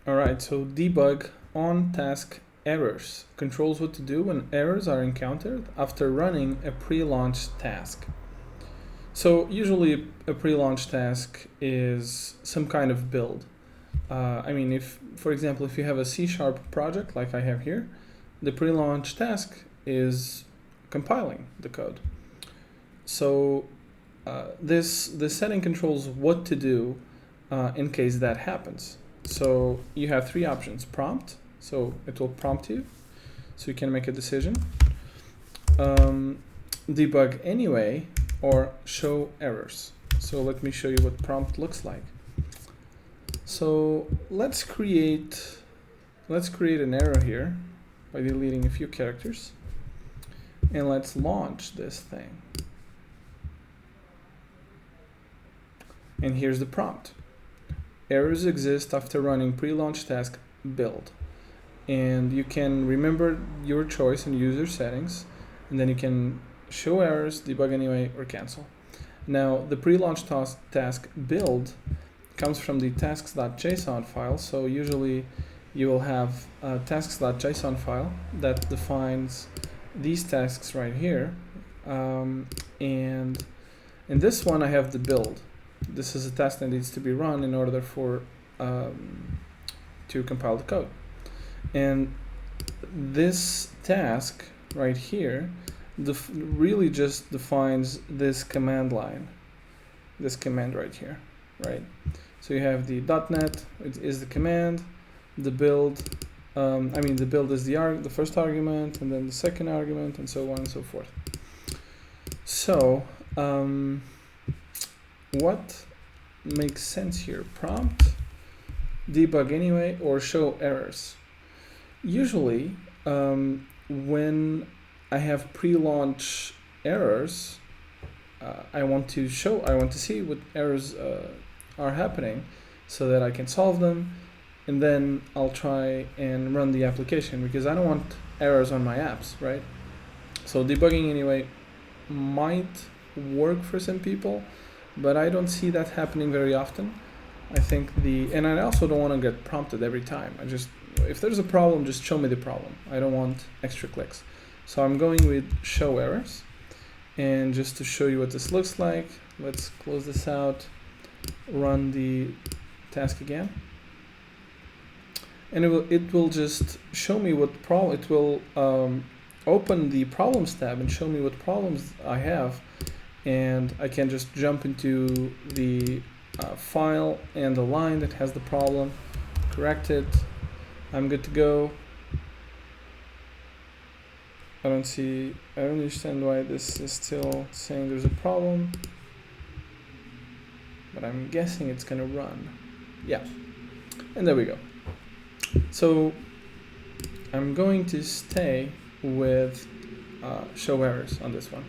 Alright, so debug on task errors controls what to do when errors are encountered after running a pre-launch task. So usually a pre-launch task is some kind of build. If, for example, if you have a C# project like I have here, the pre-launch task is compiling the code. So this setting controls what to do in case that happens. So you have three options: prompt, so it will prompt you, so you can make a decision. Debug anyway, or show errors. So let me show you what prompt looks like. So let's create an error here by deleting a few characters, and let's launch this thing. And here's the prompt. Errors exist after running pre-launch task build. And you can remember your choice in user settings, and then you can show errors, debug anyway, or cancel. Now, the pre-launch task build comes from the tasks.json file. So usually you will have a tasks.json file that defines these tasks right here. And in this one, I have the build. This is a task that needs to be run in order for to compile the code. And this task right here really just defines this command line, this command right here, right? So you have the .NET, it is the command, the build, the build is the first argument, and then the second argument, and so on and so forth. So what makes sense here? Prompt, debug anyway, or show errors. Usually, when I have pre-launch errors, I want to see what errors are happening so that I can solve them, and then I'll try and run the application, because I don't want errors on my apps, right? So debugging anyway might work for some people, but I don't see that happening very often. And I also don't want to get prompted every time. If there's a problem, just show me the problem. I don't want extra clicks. So I'm going with show errors. And just to show you what this looks like, let's close this out, run the task again. And it will just show me what problem. It will open the problems tab and show me what problems I have. And I can just jump into the file and the line that has the problem, correct it. I'm good to go. I don't understand why this is still saying there's a problem, but I'm guessing it's gonna run. Yeah, and there we go. So I'm going to stay with show errors on this one.